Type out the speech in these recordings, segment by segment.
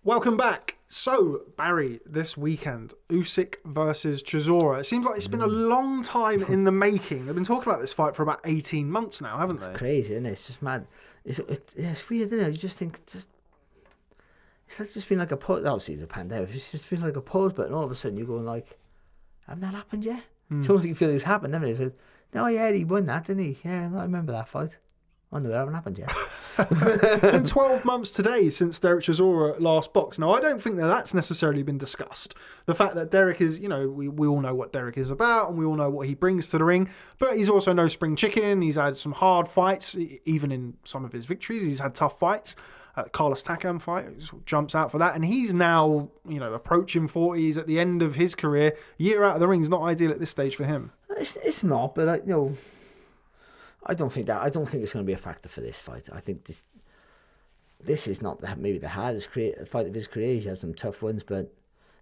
Welcome back. So, Barry, this weekend, Usyk versus Chisora. It seems like it's been a long time in the making. They've been talking about this fight for about 18 months now, haven't they? It's crazy, isn't it? It's just mad. It's weird, isn't it? You just think, it's just been like a pause. Obviously, it's a pandemic. It's just been like a pause button. All of a sudden, you're going like, hasn't that happened yet? It's almost like you feel it's happened, haven't it? It's like, no, yeah, he won that, didn't he? Yeah, I remember that fight. Oh, no, it hasn't happened yet. It's been 12 months today since Derek Chisora last boxed. Now, I don't think that that's necessarily been discussed. The fact that Derek is, we all know what Derek is about and we all know what he brings to the ring, but he's also no spring chicken. He's had some hard fights, even in some of his victories. He's had tough fights. Carlos Takam fight, sort of jumps out for that, and he's now, approaching 40. He's at the end of his career. A year out of the ring is not ideal at this stage for him. It's not, but I don't think it's going to be a factor for this fight. I think this is not maybe the hardest fight of his career. He has some tough ones, but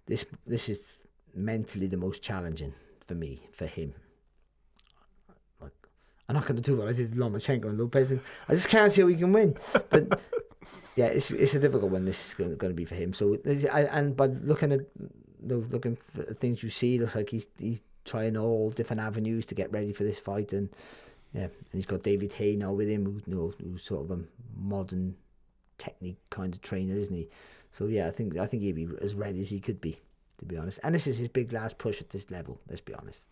this is mentally the most challenging for him. Like, I'm not going to do what I did with Lomachenko and Lopez. I just can't see how he can win. But yeah, it's a difficult one. This is going to be for him. So by looking for things you see, it looks like he's trying all different avenues to get ready for this fight. And yeah, and he's got David Hay now with him, who's sort of a modern technique kind of trainer, isn't he? So yeah, I think he'd be as ready as he could be, to be honest. And this is his big last push at this level. Let's be honest.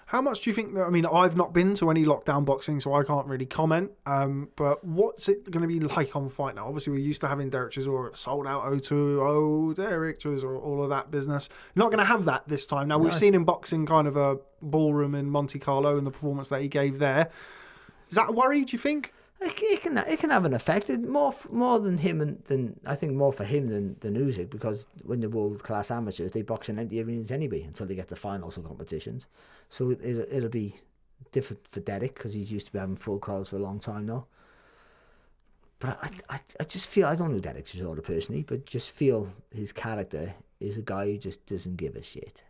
How much do you think that? I mean, I've not been to any lockdown boxing, so I can't really comment. But what's it going to be like on Fight Now? Obviously, we're used to having Derek Chisora sold out 0-2, Derek Chisora, all of that business. You're not going to have that this time. Now, we've seen him boxing kind of a ballroom in Monte Carlo and the performance that he gave there. Is that a worry, do you think? It can have an effect. More than him than I think more for him than Usyk, because when they're world class amateurs, they box in empty arenas anyway until they get to finals of competitions. So it'll be different for Derek because he's used to be having full crowds for a long time now. But I just feel, I don't know Derek Chisora personally, but just feel his character is a guy who just doesn't give a shit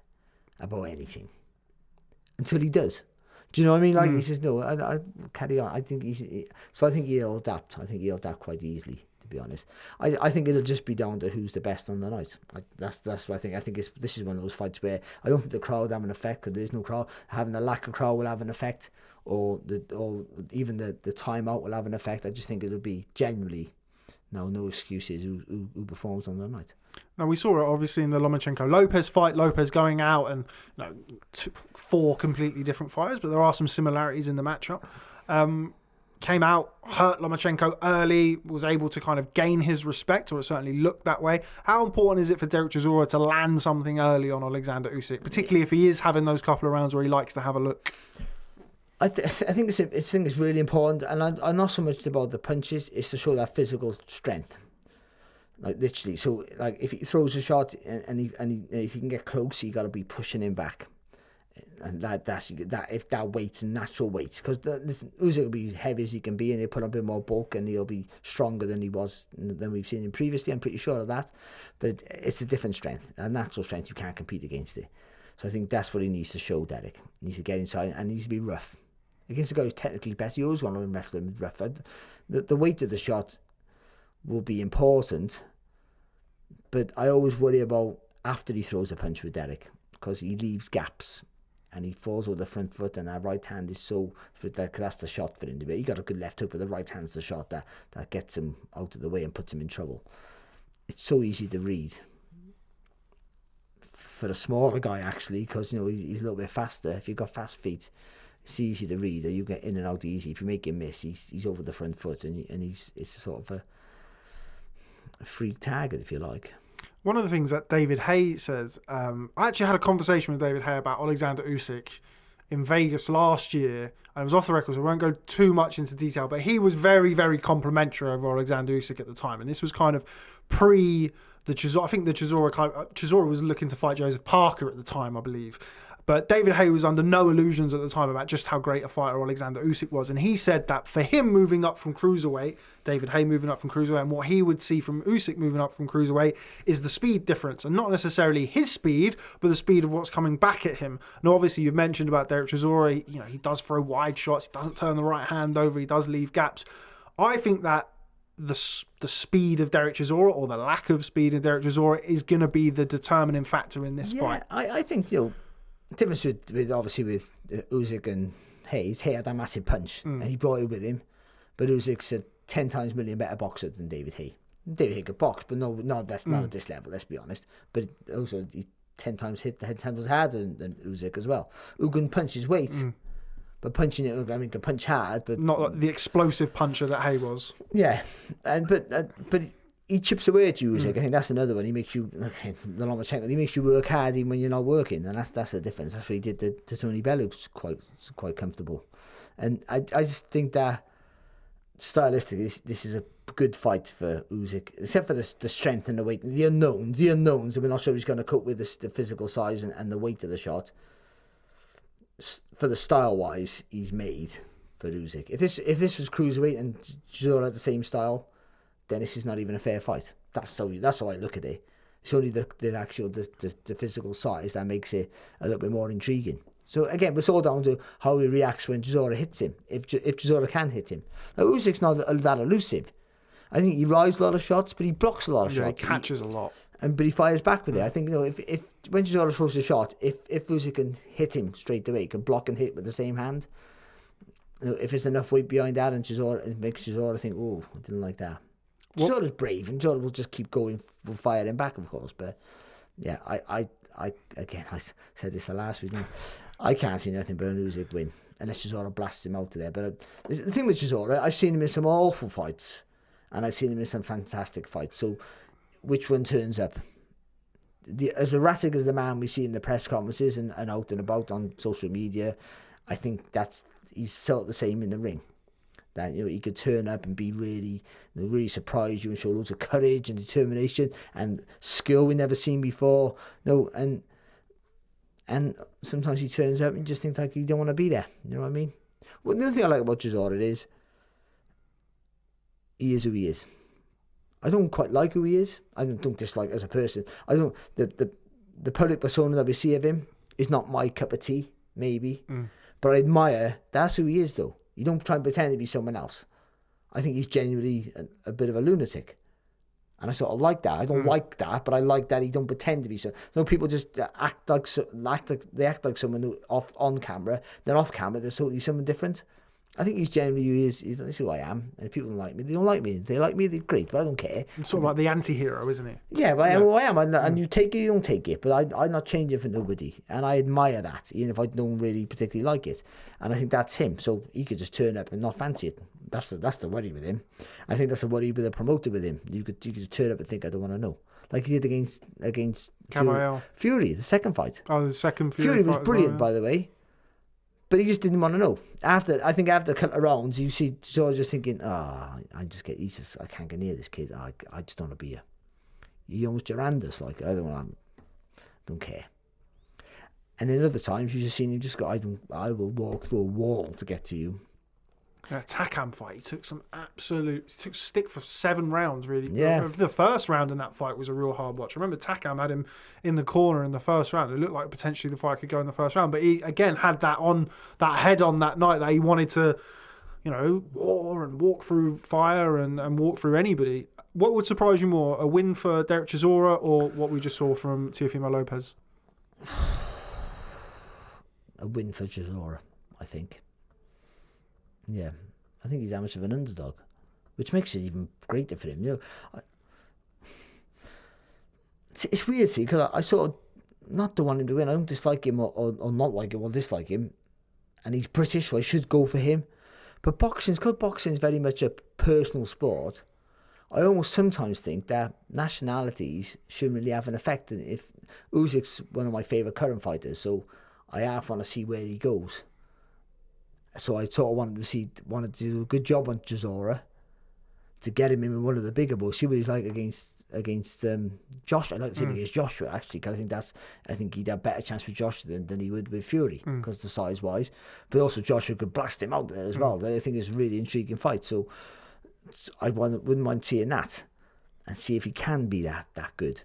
about anything until he does. Do you know what I mean? Like he says, no, I carry on. I think he'll adapt. I think he'll adapt quite easily, to be honest. I think it'll just be down to who's the best on the night. That's what I think. I think this is one of those fights where I don't think the crowd have an effect, because there's no crowd. Having a lack of crowd will have an effect, or even the timeout will have an effect. I just think it'll be generally no excuses who performs on the night. Now, we saw it obviously in the Lomachenko-Lopez fight, Lopez going out and 4 completely different fighters, but there are some similarities in the matchup. Came out, hurt Lomachenko early, was able to kind of gain his respect, or it certainly looked that way. How important is it for Derek Chisora to land something early on Oleksandr Usyk, particularly if he is having those couple of rounds where he likes to have a look? I think it's really important, and I'm not so much about the punches. It's to show that physical strength, like literally. So, like if he throws a shot and if he can get close, you got to be pushing him back, and that's if that weight's natural weight, because Usyk will be heavy as he can be, and he'll put on a bit more bulk, and he'll be stronger than we've seen him previously. I'm pretty sure of that, but it's a different strength, a natural strength. You can't compete against it. So I think that's what he needs to show. Derek he needs to get inside and needs to be rough. Against a guy who's technically better, you always want to wrestle him with rough. The weight of the shot will be important, but I always worry about after he throws a punch with Derek, because he leaves gaps and he falls with the front foot, and that right hand is so, that's the shot for him to be. He got a good left hook, but the right hand's the shot that gets him out of the way and puts him in trouble. It's so easy to read for a smaller guy, actually, because he's a little bit faster. If you've got fast feet, it's easy to read, or you get in and out easy. If you make him miss, he's over the front foot, and it's sort of a freak target, if you like. One of the things that David Hay says, I actually had a conversation with David Hay about Oleksandr Usyk in Vegas last year, and it was off the record, so I won't go too much into detail, but he was very, very complimentary over Oleksandr Usyk at the time, and this was kind of pre the Chisora. I think the Chisora was looking to fight Joseph Parker at the time, I believe. But David Hay was under no illusions at the time about just how great a fighter Oleksandr Usyk was. And he said that for him moving up from cruiserweight, David Hay moving up from cruiserweight, and what he would see from Usyk moving up from cruiserweight is the speed difference. And not necessarily his speed, but the speed of what's coming back at him. Now, obviously, you've mentioned about Derek Chisora. He does throw wide shots. He doesn't turn the right hand over. He does leave gaps. I think that the speed of Derek Chisora or the lack of speed of Derek Chisora is going to be the determining factor in this fight. I think, the difference with obviously with Usyk and Hayes, Hay had that massive punch and he brought it with him, but Usyk's a 10 times million better boxer than David Hay. David Hay could box, but no, that's not at this level, let's be honest. But also, he 10 times harder than Usyk as well. Who can punch his weight, but punching it, I mean, can punch hard, but not like the explosive puncher that Hay was. Yeah, but he chips away at you, Usyk. I think that's another one. He makes you, he makes you work hard even when you're not working, and that's the difference. That's what he did to Tony Bellew, who's quite comfortable. And I just think that stylistically, this is a good fight for Usyk, except for the strength and the weight, the unknowns, and we're not sure he's going to cope with the physical size and the weight of the shot. For the style-wise, he's made for Usyk. If this was cruiserweight and Chisora had the same style, then this is not even a fair fight. That's how I look at it. It's only the physical size that makes it a little bit more intriguing. So again, it's all down to how he reacts when Chisora hits him. If Chisora can hit him, now Usyk's not that elusive. I think he rides a lot of shots, but he blocks a lot of shots. He catches a lot, but he fires back with it. I think if when Chisora throws a shot, if Usyk can hit him straight away, can block and hit with the same hand. If there's enough weight behind that, and it makes Chisora think, oh, I didn't like that. Chisora's brave, and Chisora will just keep going, will fire him back, of course. But yeah, I said this the last week. I can't see nothing but an Usyk win unless Chisora blasts him out of there. But the thing with Chisora, I've seen him in some awful fights, and I've seen him in some fantastic fights. So, which one turns up? As erratic as the man we see in the press conferences and out and about on social media, I think he's sort of the same in the ring. That he could turn up and be really surprise you and show loads of courage and determination and skill we never seen before. And sometimes he turns up and you just think like he don't want to be there. You know what I mean? Well, the other thing I like about Chisora is he is who he is. I don't quite like who he is. I don't dislike as a person. I don't the public persona that we see of him is not my cup of tea, maybe. But I admire that's who he is though. You don't try and pretend to be someone else. I think he's genuinely a bit of a lunatic. And I sort of like that. I don't like that, but I like that he don't pretend to be so. No, people just act like someone who on camera. Then off camera, they're totally someone different. I think he's genuinely who he is. This is who I am. And if people don't like me, they don't like me. If they like me, they're great, but I don't care. It's sort of like the anti-hero, isn't it? Yeah, but I am who I am. And you take it, you don't take it. But I'm not changing for nobody. And I admire that, even if I don't really particularly like it. And I think that's him. So he could just turn up and not fancy it. That's the worry with him. I think that's the worry with a promoter with him. You could turn up and think, I don't want to know. Like he did against Fury, the second fight. Oh, the second Fury was brilliant, by the way. But he just didn't want to know. After a couple of rounds, you see George just thinking, I can't get near this kid. I just don't want to be here. He almost Durandas, like, I don't care. And then other times, you just seen him just go, I will walk through a wall to get to you. Yeah, Takam fight, he took stick for 7 rounds, really. Yeah. The first round in that fight was a real hard watch. I remember Takam had him in the corner in the first round. It looked like potentially the fight could go in the first round, but he, again, had that head on that night that he wanted to, war and walk through fire and walk through anybody. What would surprise you more, a win for Derek Chisora or what we just saw from Teofimo Lopez? A win for Chisora, I think. Yeah, I think he's that much of an underdog, which makes it even greater for him. It's weird, see, because I sort of not to want him to win. I don't dislike him or not like him or dislike him, and he's British, so I should go for him. But because boxing's very much a personal sport, I almost sometimes think that nationalities shouldn't really have an effect. If Usyk's one of my favourite current fighters, so I half want to see where he goes. So I sort of wanted to do a good job on Chisora to get him in one of the bigger books. See what he's like against Josh. I'd like to see him against Joshua actually, because I think he'd have a better chance with Josh than he would with Fury because the size wise. But also Joshua could blast him out there as well. I think it's a really intriguing fight. So I wouldn't mind seeing that and see if he can be that good.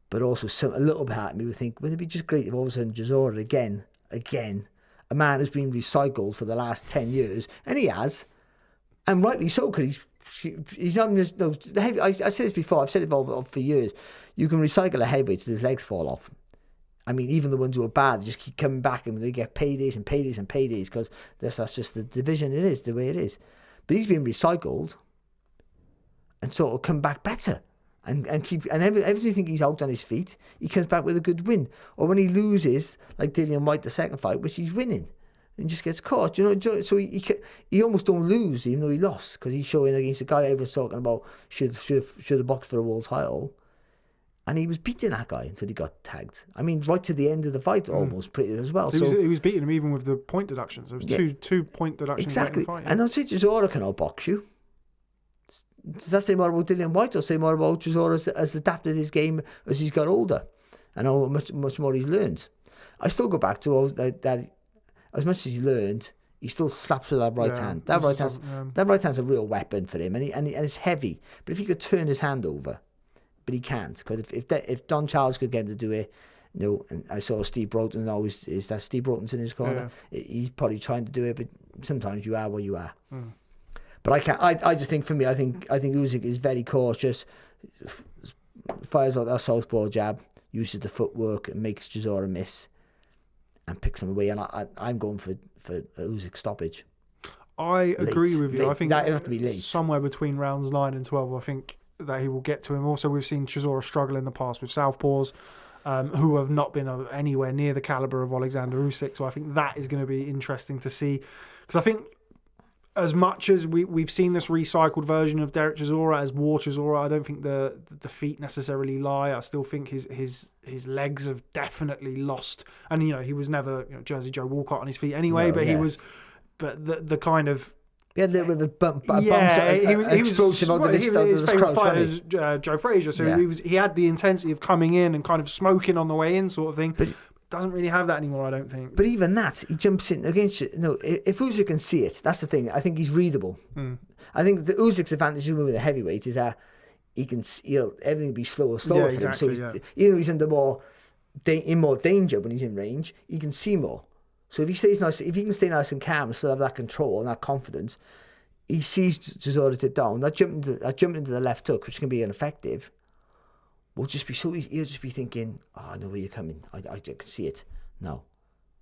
But also a little bit at me would think, wouldn't it be just great if all of a sudden Chisora again. A man who's been recycled for the last 10 years, and he has, and rightly so, because he's he's not just no. The heavy, I said this before. I've said it for years. You can recycle a heavyweight till his legs fall off. I mean, even the ones who are bad, they just keep coming back and they get paydays and paydays and paydays because that's just the division it is, the way it is. But he's been recycled and sort of come back better and everything he's out on his feet, he comes back with a good win. Or when he loses, like Dillian White the second fight, which he's winning, and just gets caught. So he almost don't lose even though he lost because he's showing against a guy everyone's talking about should have boxed for a world title. And he was beating that guy until he got tagged. I mean, right to the end of the fight, almost pretty as well. He was beating him even with the point deductions. There was two point deductions. Exactly. Fight, And Chisora can outbox you. Does that say more about Dillian White or say more about Chisora has adapted his game as he's got older and how much more he's learned? I still go back to that as much as he learned, he still slaps with that right hand. That right hand's a real weapon for him, and it's heavy. But if he could turn his hand over. But he can't, because if Don Charles could get him to do it, and I saw Steve Broughton always, is that Steve Broughton's in his corner? Yeah. He's probably trying to do it, but sometimes you are where you are. But I can't. I just think for me, I think Usyk is very cautious, fires out that southpaw jab, uses the footwork and makes Chisora miss, and picks him away. And I'm going for Usyk stoppage. I agree with you. I think that have to be late. Somewhere between rounds 9 and 12. I think that he will get to him. Also, we've seen Chisora struggle in the past with southpaws, who have not been anywhere near the caliber of Oleksandr Usyk. So I think that is going to be interesting to see, because I think as much as we've seen this recycled version of Derek Chisora as War Chisora, I don't think the feet necessarily lie. I still think his legs have definitely lost, and he was never Jersey Joe Walcott on his feet anyway. He was, but the kind of. He had a little bit of a bump. He was his favourite fighter is Joe Frazier, so he had the intensity of coming in and kind of smoking on the way in, sort of thing. But doesn't really have that anymore, I don't think. But even that, he jumps in against you. If Usyk can see it, that's the thing. I think he's readable. I think the Usyk's advantage with a heavyweight is that everything will be slower for him. So he's under more danger when he's in range. He can see more. So if he can stay nice and calm and still have that control and that confidence, he sees Chisora tip down. That jump into the left hook, which can be ineffective, will just be so easy. He'll just be thinking, "Oh, I know where you're coming. I can see it now.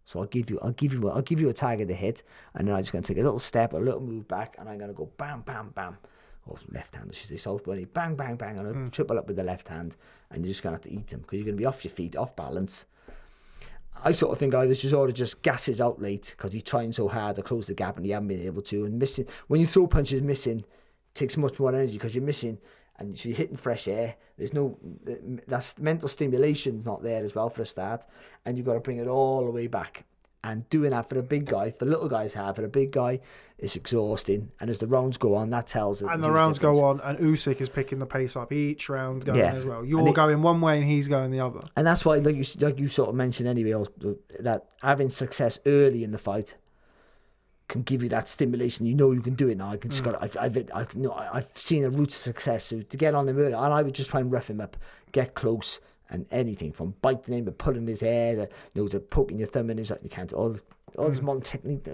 So I'll give you a target to hit, and then I'm just going to take a little step, a little move back, and I'm going to go bam, bam, bam." Or left hand, I should say southpaw. Bang, bang, bang, and I'll triple up with the left hand, and you're just going to have to eat him because you're going to be off your feet, off balance. I sort of think either Chisora just gasses out late because he's trying so hard to close the gap and he hasn't been able to. And missing, when you throw punches, missing takes much more energy because you're missing and you're hitting fresh air. There's that's mental stimulation's not there as well for a start, and you've got to bring it all the way back. And doing that for a big guy, for little guys have, for a big guy, it's exhausting. And as the rounds go on, that tells it. And the rounds go on, and Usyk is picking the pace up each round going as well. You're going one way and he's going the other. And that's why, like you sort of mentioned anyway, that having success early in the fight can give you that stimulation. You can do it now. I've seen a route to success. So to get on him early, and I would just try and rough him up, get close. And anything from biting him, to pulling his hair, to poking your thumb in his, you can't. All this modern technique,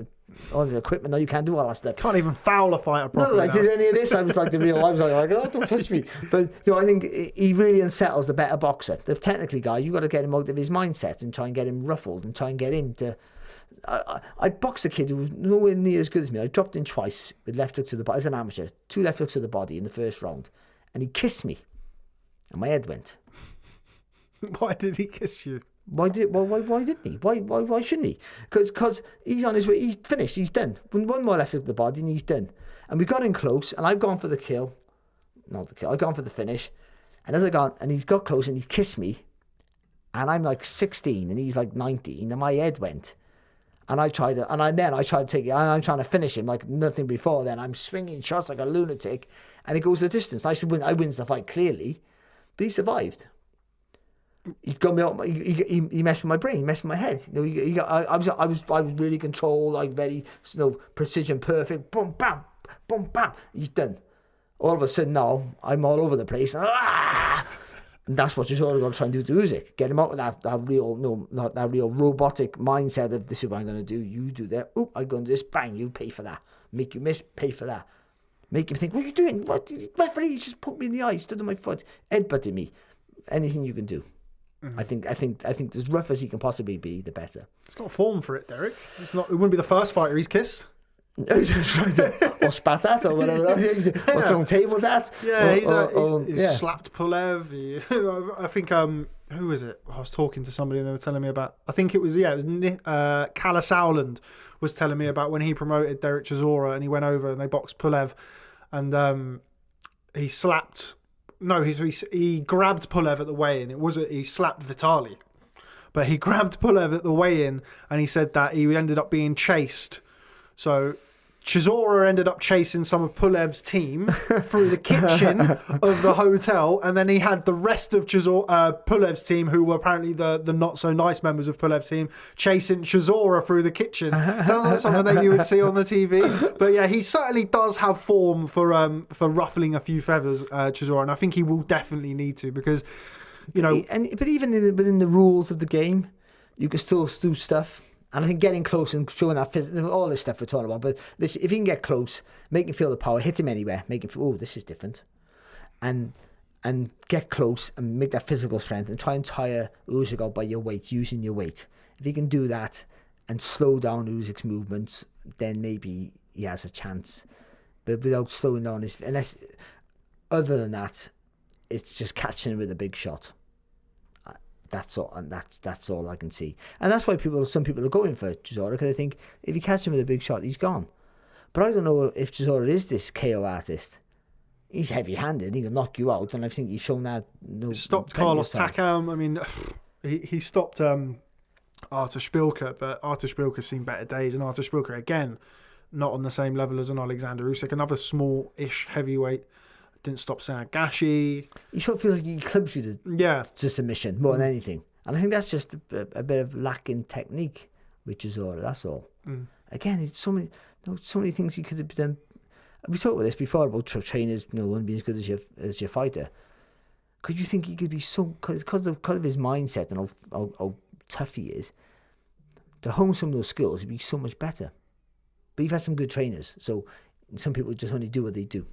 all the equipment. No, you can't do all that stuff. Can't even foul a fighter properly. No, I did any of this. I was like I was like, oh, don't touch me. But I think he really unsettles the better boxer. The technically guy, you got to get him out of his mindset and try and get him ruffled and try and get him to. I boxed a kid who was nowhere near as good as me. I dropped in twice with left hook to the body as an amateur, 2 left hooks to the body in the first round, and he kissed me, and my head went. Why did he kiss you? Why didn't he? Why shouldn't he? Because he's on his way. He's finished. He's done. One more left of the body and he's done. And we got in close, and I've gone for the kill. Not the kill. I've gone for the finish. And as I gone, and he's got close and he's kissed me, and I'm like 16 and he's like 19, and my head went. And I tried to, to take it, and I'm trying to finish him like nothing before then. I'm swinging shots like a lunatic, and it goes the distance. And I wins the fight clearly, but he survived. He got me out. He messed with my brain. He messed with my head. I was really controlled, like very precision, perfect. Boom, bam, boom, bam. He's done. All of a sudden now I'm all over the place. And that's what you're going to try and do to Usyk. Get him out of that real robotic mindset of this is what I'm going to do. You do that. Oh, I'm going to do this. Bang, you pay for that. Make you miss, pay for that. Make him think, what are you doing? What? Referee, you just put me in the eye, stood on my foot, headbutted me. Anything you can do. I think as rough as he can possibly be, the better. It's got form for it, Derek. It's not. It wouldn't be the first fighter he's kissed. Or spat at, or whatever else. Or thrown tables at. Yeah, he's slapped Pulev. I think who was it? I was talking to somebody and they were telling me about. I think it was Kalle Sauerland was telling me about when he promoted Derek Chisora and he went over and they boxed Pulev, and he slapped. No, he grabbed Pulev at the weigh-in. He slapped Vitali, but he grabbed Pulev at the weigh-in and he said that he ended up being chased. So Chisora ended up chasing some of Pulev's team through the kitchen of the hotel, and then he had the rest of Pulev's team, who were apparently the not so nice members of Pulev's team, chasing Chisora through the kitchen. Sounds like something that you would see on the TV. But yeah, he certainly does have form for ruffling a few feathers, Chisora, and I think he will definitely need to, because but even within the rules of the game, you can still do stuff. And I think getting close and showing that all this stuff we're talking about, but if you can get close, make him feel the power, hit him anywhere, make him feel, oh, this is different, and get close and make that physical strength and try and tire Usyk out by your weight, using your weight. If he can do that and slow down Usyk's movements, then maybe he has a chance. But without slowing down unless other than that, it's just catching him with a big shot. That's all, and that's all I can see, and that's why some people are going for Chisora, because they think if you catch him with a big shot, he's gone. But I don't know if Chisora is this KO artist. He's heavy-handed; he can knock you out, and I think he's shown that. Stopped Carlos Takam. I mean, he stopped Artur Szpilka, but Artur Szpilka's seen better days, and Artur Szpilka again, not on the same level as an Oleksandr Usyk, another small-ish heavyweight. Didn't stop Gashi. He sort of feels like he clubs you to submission more than anything. And I think that's just a bit of lacking technique with Chisora, that's all. Again, it's so many things he could have done. We talked about this before about trainers wouldn't be as good as your fighter. Could you think he could be so, because of his mindset and how tough he is, to hone some of those skills, he'd be so much better. But you've had some good trainers, so some people just only do what they do.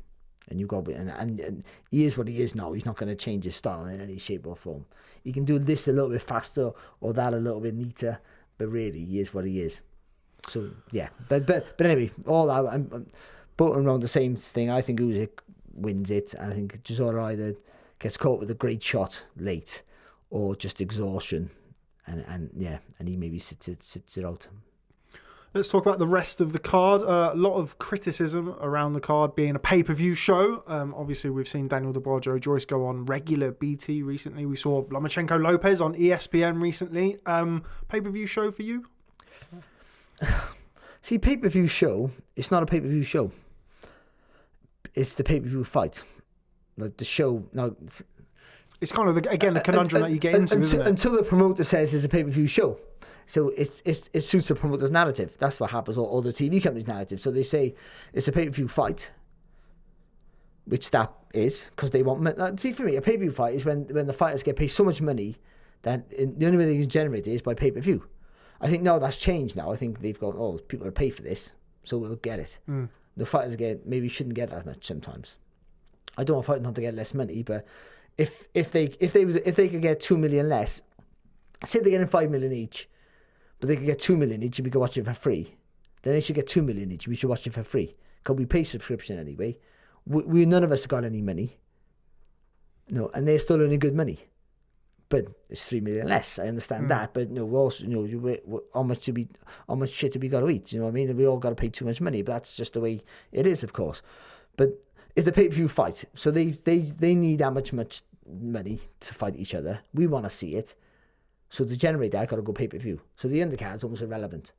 And you go, and he is what he is now. He's not going to change his style in any shape or form. He can do this a little bit faster or that a little bit neater, but really, he is what he is. So yeah, but anyway, all that I'm boating around the same thing. I think Usyk wins it, and I think Chisora either gets caught with a great shot late, or just exhaustion, and he maybe sits it out. Let's talk about the rest of the card. A lot of criticism around the card being a pay-per-view show. Obviously, we've seen Daniel Dubois, Joe Joyce go on regular BT recently. We saw Lomachenko Lopez on ESPN recently. Pay-per-view show for you? See, pay-per-view show, it's not a pay-per-view show. It's the pay-per-view fight. Like the show, now... It's kind of, the conundrum that you get into, isn't it? Until the promoter says it's a pay-per-view show. So it suits the promoter's narrative. That's what happens, or the TV company's narrative. So they say it's a pay-per-view fight, which that is, because they want... See, for me, a pay-per-view fight is when the fighters get paid so much money that the only way they can generate it is by pay-per-view. I think now that's changed now. I think they've gone, people are paid for this, so we'll get it. The fighters maybe shouldn't get that much sometimes. I don't want fighters not to get less money, but if they could get 2 million less, say they're getting 5 million each, but they could get 2 million each and we could watch it for free, then they should get 2 million each. We should watch it for free. Because we pay subscription anyway. We none of us got any money. No, and they're still earning good money. But it's 3 million less. I understand that. But no, we also how much shit have we got to eat? You know what I mean? We all got to pay too much money. But that's just the way it is, of course. But it's the pay-per-view fight. So they need that much money to fight each other. We want to see it. So to generate that, I got to go pay-per-view. So the undercard's almost irrelevant.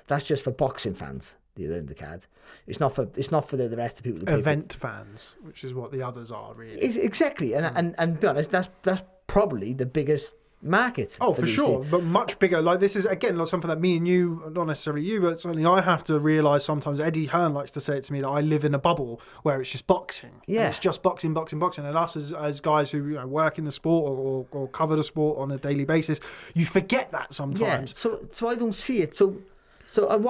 That's just for boxing fans, the undercard. It's not for the rest of the people. Event fans, which is what the others are, really. Exactly. And to be honest, that's probably the biggest market. Oh, for sure. But much bigger. Like, this is, again, like something that me and you, not necessarily you, but certainly I have to realise sometimes. Eddie Hearn likes to say it to me that I live in a bubble where it's just boxing. Yeah. And it's just boxing. And us as guys who work in the sport or cover the sport on a daily basis, you forget that sometimes. Yeah. So I don't see it. So So Frank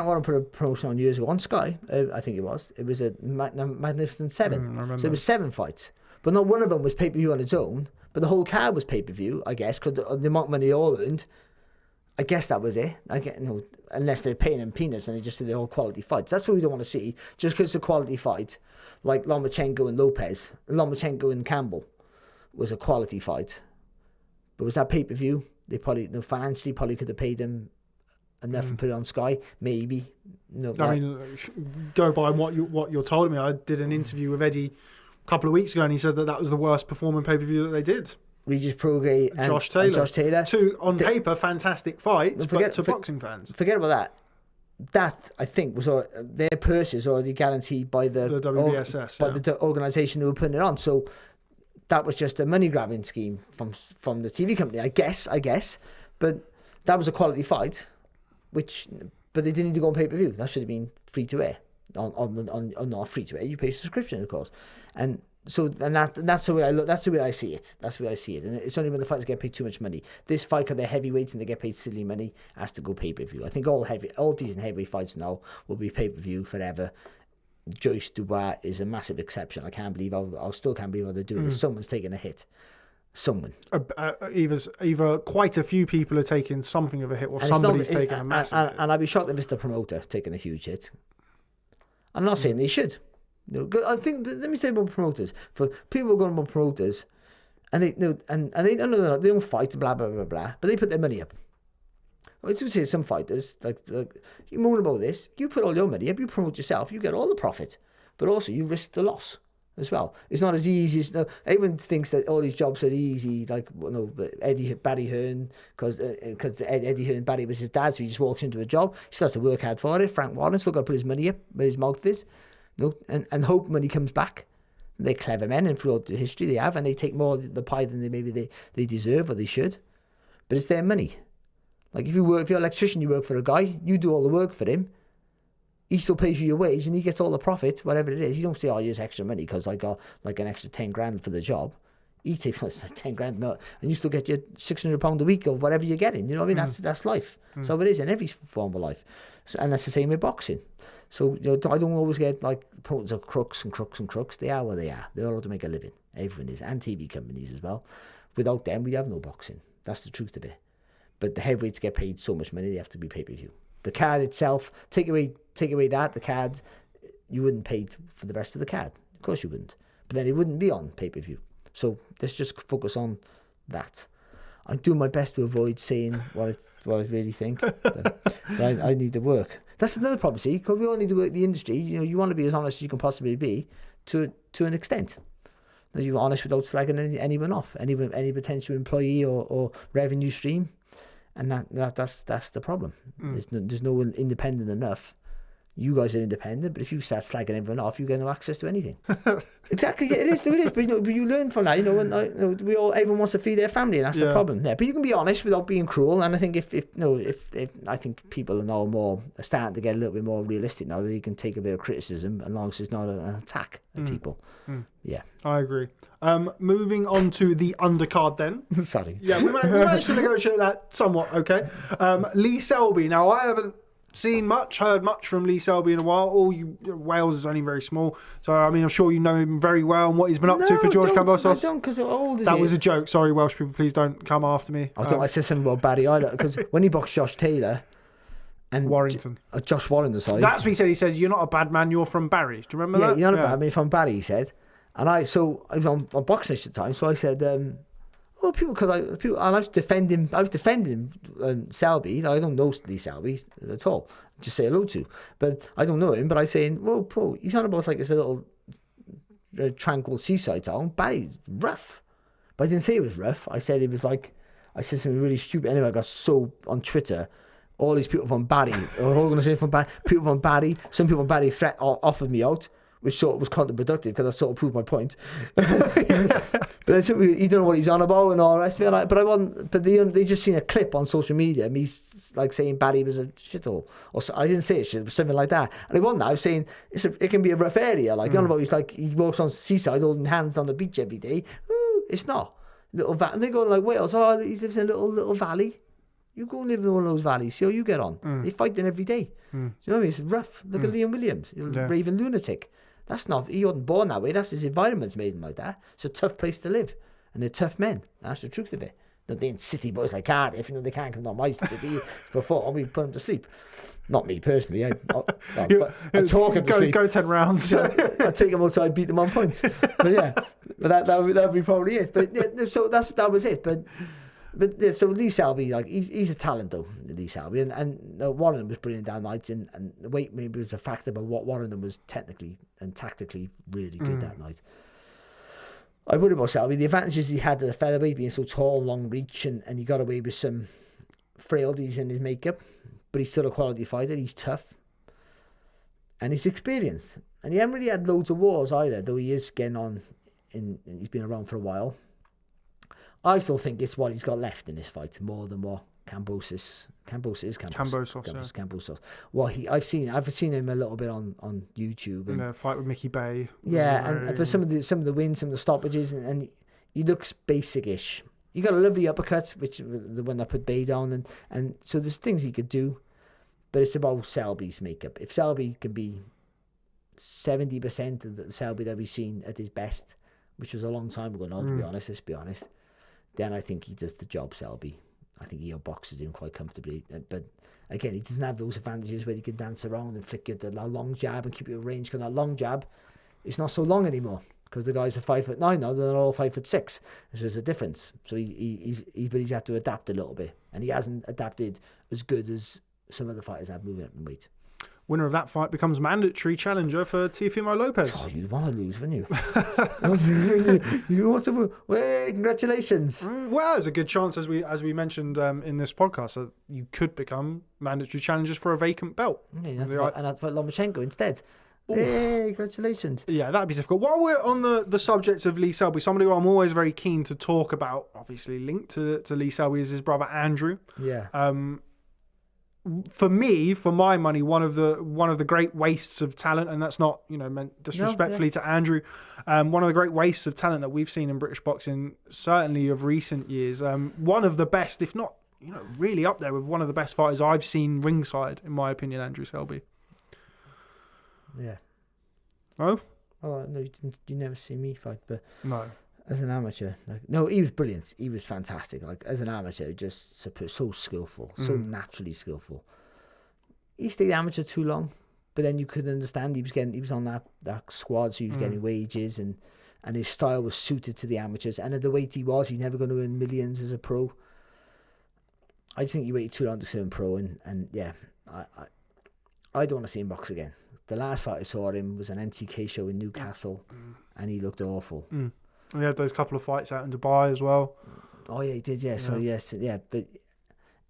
Warren put a promotion on years ago on Sky. I think it was. It was a Magnificent Seven. So it was 7 fights, but not one of them was pay per view on its own. But the whole card was pay per view, I guess, because the amount of money they all earned. I guess that was it. Unless they're paying them peanuts and they just do the all quality fights. That's what we don't want to see. Just because it's a quality fight, like Lomachenko and Lopez, Lomachenko and Campbell was a quality fight. But was that pay per view? They financially probably could have paid them enough and put it on Sky. Maybe. No. I mean, go by what you're telling me. I did an interview with Eddie a couple of weeks ago, and he said that was the worst performing pay per view that they did. Regis Prograis and Josh Taylor. Two, on paper, fantastic fights, but to boxing fans. Forget about that. That, I think, was their purses already guaranteed by the WBSS, by the organisation who were putting it on. So that was just a money-grabbing scheme from the TV company, I guess. But that was a quality fight, but they didn't need to go on pay-per-view. That should have been free-to-air. On not free-to-air, you pay subscription, of course. And so, that's the way I look. That's the way I see it. And it's only when the fighters get paid too much money. This fight, because they're heavyweights and they get paid silly money, has to go pay-per-view. I think all decent heavyweight fights now will be pay-per-view forever. Joyce Dubois is a massive exception. I still can't believe how they're doing it. Someone's taking a hit. Someone. Either quite a few people are taking something of a hit, or somebody's taking a massive hit. And I'd be shocked if it's the promoter taking a huge hit. I'm not saying they should. No, I think. Let me say about promoters. For people who are going about promoters, and they don't fight, blah blah blah blah, but they put their money up. I do say some fighters like you moan about this. You put all your money up, you promote yourself, you get all the profit, but also you risk the loss as well. It's not as easy as everyone thinks that all these jobs are easy. Like Barry Hearn, because Eddie Hearn, Barry was his dad, so he just walks into a job. He still has to work hard for it. Frank Warren still got to put his money up where his mouth is. And hope money comes back. They're clever men, and throughout the history they have, and they take more of the pie than they deserve or they should. But it's their money. Like if you're an electrician, you work for a guy, you do all the work for him. He still pays you your wage, and he gets all the profit, whatever it is. You don't say, "Oh, here's extra money because I got like an extra 10 grand for the job." He takes 10 grand, and you still get your £600 a week or whatever you're getting. You know what I mean? That's life. So it is in every form of life, and that's the same with boxing. So I don't always get like promoters are crooks. They are what they are. They're all to make a living. Everyone is, and TV companies as well. Without them, we have no boxing. That's the truth of it. But the heavyweights get paid so much money; they have to be pay-per-view. The card itself, take away the card, you wouldn't pay for the rest of the card. Of course you wouldn't. But then it wouldn't be on pay-per-view. So let's just focus on that. I'm doing my best to avoid saying what I really think. But I need to work. That's another problem, see, because we all need to work the industry. You want to be as honest as you can possibly be to an extent. You're honest without slagging anyone off, any potential employee or revenue stream, and that's the problem. There's no one independent enough. You guys are independent, but if you start slagging everyone off, you get no access to anything. Exactly, it is. But you learn from that. Everyone wants to feed their family, and that's the problem. Yeah, but you can be honest without being cruel. And I think if I think people are now starting to get a little bit more realistic now, that you can take a bit of criticism, as long as it's not an attack at people. Yeah, I agree. Moving on to the undercard then. Sorry. Yeah, we managed to negotiate that somewhat. Okay. Lee Selby. Now I haven't heard much from Lee Selby in a while. Wales is only very small, so I mean I'm sure you know him very well and what he's been up to for Usyk-Kambosos. I don't, because how old is that he? was a joke. Sorry, Welsh people, please don't come after me. I said something about Barry Island because when he boxed Josh Taylor and Warrington, Josh Warrington, sorry. That's what he said. He said, "You're not a bad man. You're from Barry." Do you remember that? You're not a bad man. From Barry, he said. And I was on boxing at the time, so I said, I was defending Selby. I don't know Lee Selby at all. Just say hello to, but I don't know him. But I'm saying, well, Paul, he's on about like it's a little tranquil seaside town. Barry's rough, but I didn't say it was rough. I said it was like, I said something really stupid. Anyway, I got so on Twitter. All these people from Barry, people from Barry, some people from Barry offered me out, which sort of was counterproductive because I sort of proved my point. But I said, you don't know what he's on about and all the rest of it. But they just seen a clip on social media, me like saying Barry was a shithole, or so, I didn't say it, but something like that. And it wasn't that. I was saying it can be a rough area. Like you know about, he's like he walks on the seaside holding hands on the beach every day. Ooh, it's not little valley. They're going like Wales. Oh, he lives in a little valley. You go live in all those valleys, see how you get on. They fighting every day. Do you know what I mean? It's rough. Look at Liam Williams, raving lunatic. That's not, he wasn't born that way. That's his environment's made him like that. It's a tough place to live. And they're tough men. That's the truth of it. They ain't city boys like Cardiff, they can't come down my city before we put them to sleep. Not me personally. I talk them to sleep. Go 10 rounds. I take them outside, beat them on points. But yeah, but that would be probably it. But yeah, so that was it. But yeah, so Lee Selby, like he's a talent though, Lee Selby, and Warren was brilliant that night, and the weight maybe was a factor, but Warren was technically and tactically really good that night. I worry about Selby. The advantages he had as a featherweight, being so tall, long reach, and he got away with some frailties in his makeup. But he's still a quality fighter. He's tough. And he's experienced. And he hasn't really had loads of wars either, though he is getting on. He's been around for a while. I still think it's what he's got left in this fight, more than what Kambosos. Well, I've seen him a little bit on YouTube. And fight with Mickey Bay. Yeah, but some of the wins, some of the stoppages, and he looks basic-ish. He got a lovely uppercut, which the one that put Bay down, and so there's things he could do, but it's about Selby's makeup. If Selby can be 70% of the Selby that we've seen at his best, which was a long time ago now, let's be honest, then I think he does the job, Selby. I think he outboxes him quite comfortably. But again, he doesn't have those advantages where he can dance around and flick you the long jab and keep you at range, because that long jab is not so long anymore. Because the guys are 5'9" now, they're all 5'6", so there's a difference. So he's had to adapt a little bit, and he hasn't adapted as good as some other fighters have moving up in weight. Winner of that fight becomes mandatory challenger for Teofimo Lopez. Oh, you'd want to lose, wouldn't you? You want to? Well, congratulations. Well, there's a good chance, as we mentioned in this podcast, that you could become mandatory challengers for a vacant belt. Yeah, and that's for Lomachenko instead. Hey, congratulations. Yeah, that'd be difficult. While we're on the subject of Lee Selby, somebody who I'm always very keen to talk about, obviously linked to Lee Selby, is his brother Andrew. Yeah. For me, for my money, one of the great wastes of talent, and that's not meant disrespectfully to Andrew, one of the great wastes of talent that we've seen in British boxing, certainly of recent years. One of the best, if not really up there with one of the best fighters I've seen ringside, in my opinion, Andrew Selby. Yeah. Oh? Oh no, you never see me fight, but no. As an amateur, no, he was brilliant. He was fantastic. As an amateur, just so skillful, so naturally skillful. He stayed amateur too long, but then you could understand he was on that squad, so he was getting wages, and his style was suited to the amateurs. And at the weight he was, he's never going to earn millions as a pro. I just think he waited too long to turn pro, and yeah, I don't want to see him box again. The last fight I saw him was an MTK show in Newcastle, and he looked awful. He had those couple of fights out in Dubai as well. Oh yeah, he did. Yeah, so yes, yeah, but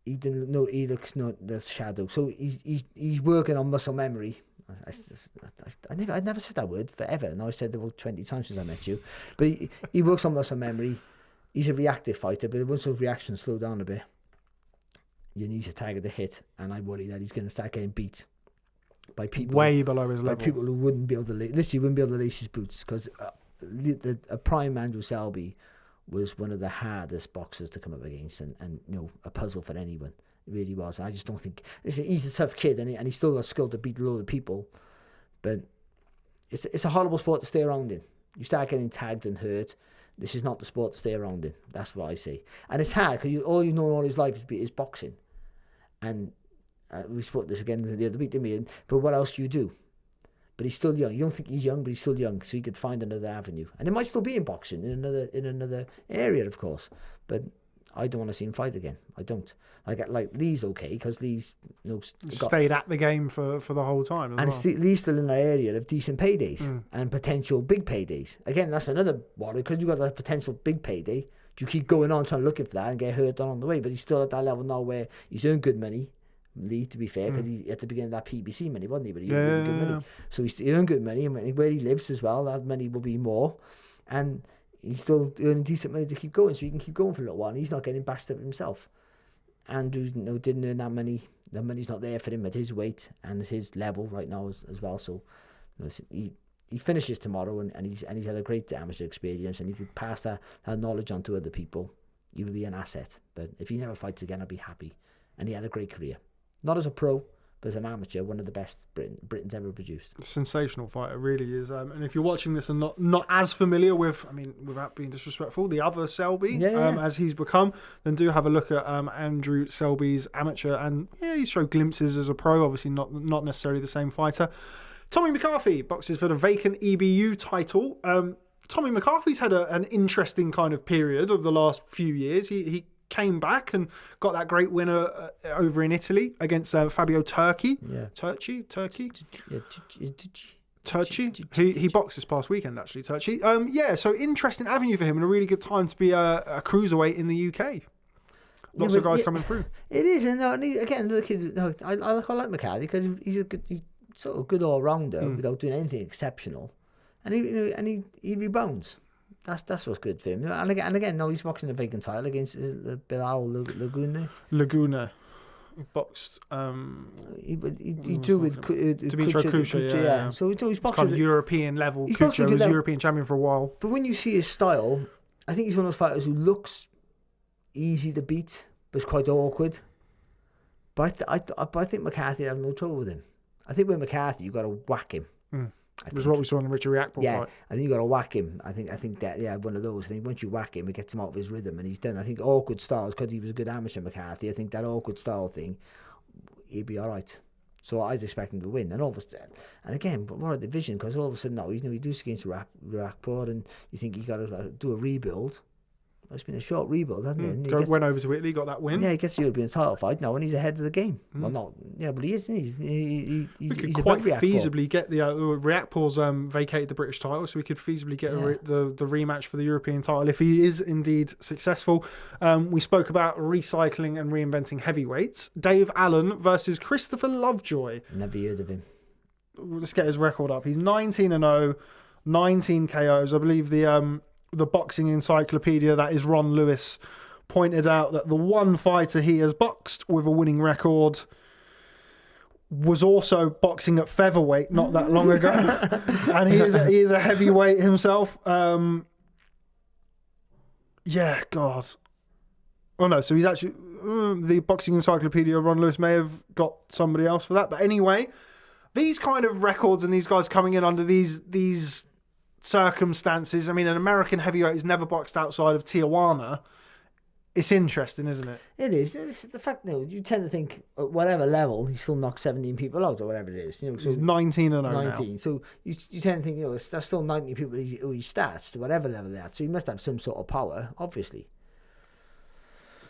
he didn't. No, he looks not the shadow. So he's working on muscle memory. I never said that word forever. Now I said it about 20 times since I met you. But he works on muscle memory. He's a reactive fighter, but once those reactions slow down a bit, you need to target the hit, and I worry that he's going to start getting beat by people way below his level. By people who wouldn't be able to wouldn't be able to lace his boots, because a prime Andrew Selby was one of the hardest boxers to come up against, and a puzzle for anyone. It really was. And I just don't think he's a tough kid, and he's still got skill to beat a load of people, but it's a horrible sport to stay around in. You start getting tagged and hurt. This is not the sport to stay around in. That's what I say. And it's hard, because all you've known all his life is boxing, and we spoke this again the other week, didn't we? But what else do you do? But he's still young. You don't think he's young, but he's still young, so he could find another avenue. And it might still be in boxing, in another area, of course. But I don't want to see him fight again. I don't. Like Lee's okay, because Lee's stayed at the game for the whole time. Lee's still in that area of decent paydays and potential big paydays. Again, that's another worry, because you've got that potential big payday. Do you keep going on trying to look for that and get hurt on the way? But he's still at that level now where he's earned good money. Lee, to be fair, because he at the beginning of that PBC money, wasn't he? But he earned really good money. So he's earned good money, and where he lives as well, that money will be more. And he's still earning decent money to keep going, so he can keep going for a little while. And he's not getting bashed up himself. Andrew didn't earn that money. The money's not there for him at his weight and his level right now as well. So he finishes tomorrow, and he's had a great amateur experience, and he could pass that knowledge on to other people. He would be an asset. But if he never fights again, I'd be happy. and he had a great career. Not as a pro, but as an amateur, one of the best Britain's ever produced. Sensational fighter, really is. And if you're watching this and not as familiar with, I mean, without being disrespectful, the other Selby, as he's become, then do have a look at Andrew Selby's amateur. And yeah, he's showed glimpses as a pro, obviously not necessarily the same fighter. Tommy McCarthy boxes for the vacant EBU title. Tommy McCarthy's had an interesting kind of period of the last few years. He came back and got that great winner over in Italy against Fabio Turchi. He boxed this past weekend, actually, Turchi. So interesting avenue for him and a really good time to be a cruiserweight in the UK. Lots of guys coming through. It is, and again, the kid, I like McCarthy because he's sort of good all-rounder without doing anything exceptional. And he rebounds. That's what's good for him. And again, now he's boxing a vacant title against Bilal Laguna. He boxed. He drew with Dmitry Kucha. Yeah. So he's boxing kind of European level. Kucha was European champion for a while. But when you see his style, I think he's one of those fighters who looks easy to beat, but is quite awkward. But I think McCarthy had no trouble with him. I think with McCarthy, you got to whack him. It was what we saw in the Richard Riakporhe fight. I think you got to whack him. I think that one of those. I think once you whack him, it gets him out of his rhythm, and he's done. I think awkward styles, because he was a good amateur, McCarthy. I think that awkward style thing, he'd be all right. So I'd expect him to win. And all of a sudden, and again, but what a division, because all of a sudden now, he loses against Riakporhe, and you think you got to do a rebuild. It's been a short rebuild, hasn't it? Went over to Italy, got that win. Yeah, he gets the European title fight now, and he's ahead of the game. Well, not, but he is, isn't he? He's quite feasibly get the Riakporhe's vacated the British title, so we could feasibly get the rematch for the European title if he is indeed successful. We spoke about recycling and reinventing heavyweights. Dave Allen versus Christopher Lovejoy. Never heard of him. Let's get his record up. He's 19-0, 19 KOs. I believe the boxing encyclopedia, that is Ron Lewis, pointed out that the one fighter he has boxed with a winning record was also boxing at featherweight not that long ago. And he is a heavyweight himself. God. Oh no, so he's actually the boxing encyclopedia, Ron Lewis may have got somebody else for that. But anyway, these kind of records and these guys coming in under these circumstances. I mean, an American heavyweight who's never boxed outside of Tijuana. It's interesting, isn't it? It is. It's the fact that you tend to think at whatever level he still knocks 17 people out or whatever it is. So he's 19-0 19. now. So you tend to think there's still 90 people who he starts to whatever level they're at. So he must have some sort of power, obviously.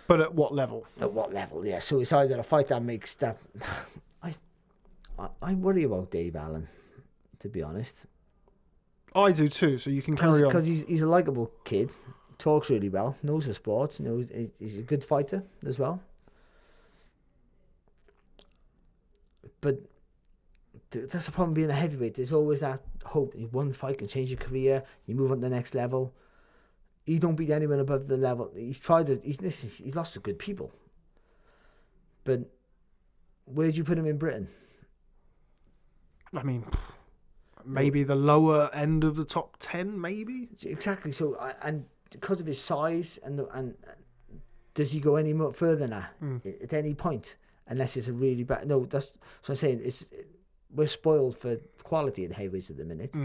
But at what level? At what level? Yeah. So it's either a fight that makes that. I worry about Dave Allen, to be honest. I do too, so you can carry on. Because he's a likeable kid, talks really well, knows the sport, he's a good fighter as well. But that's the problem being a heavyweight. There's always that hope. One fight can change your career, you move on to the next level. You don't beat anyone above the level. He's lost to good people. But where'd you put him in Britain? I mean, maybe the lower end of the top 10, maybe. Exactly. So, and because of his size, and does he go any more further than that at any point? Unless it's a really bad. No, that's what I'm saying. We're spoiled for quality at heavyweights at the minute.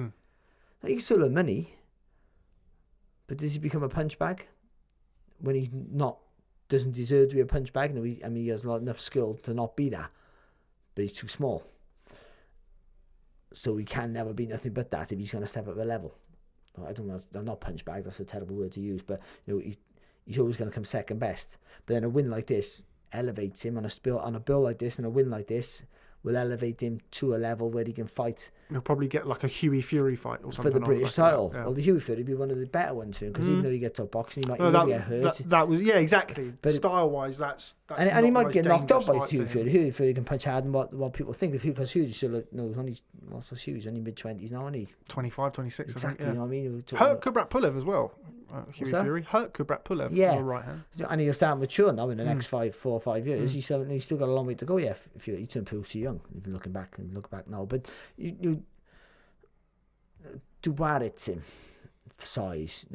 He can still earn money, but does he become a punch bag when he's not? Doesn't deserve to be a punch bag? No, he has not enough skill to not be that, but he's too small. So he can never be nothing but that if he's going to step up a level. I don't know. I'm not punch bag. That's a terrible word to use. But he's always going to come second best. But then a win like this elevates him on a bill like this, and a win like this will elevate him to a level where he can fight. He'll probably get like a Huey Fury fight or something for the British title. Yeah. Well, the Huey Fury would be one of the better ones for him because even though he gets up boxing, he might get hurt. That was exactly. But style wise, that's and he might get knocked out by Huey Fury. Huey Fury can punch hard, and what people think of Huey, because Huey still Huey's only mid-20s now, isn't he? 25, 26. Exactly. I think, You know what I mean? Hurt Kubrat Pulev as well. Huey Fury hurt Kubrat Pulev. Yeah. Right hand. And he'll start mature now in the next 4 or 5 years. He's still got a long way to go. Yeah, if you turn too young, if you're looking back now. But you Dubarit's him for size.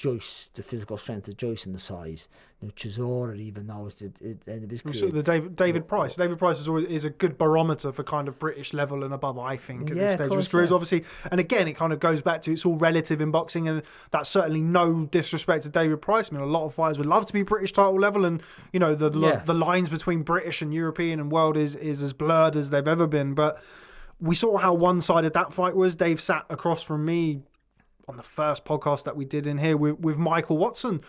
Joyce, the physical strength of Joyce and the size. Chisora even now is the end of his career. So the David Price. David Price is a good barometer for kind of British level and above, I think, at this stage of his career. Obviously, and again, it kind of goes back to it's all relative in boxing, and that's certainly no disrespect to David Price. I mean, a lot of fighters would love to be British title level, and the lines between British and European and world is as blurred as they've ever been. But we saw how one-sided that fight was. Dave sat across from me on the first podcast that we did in here with Michael Watson.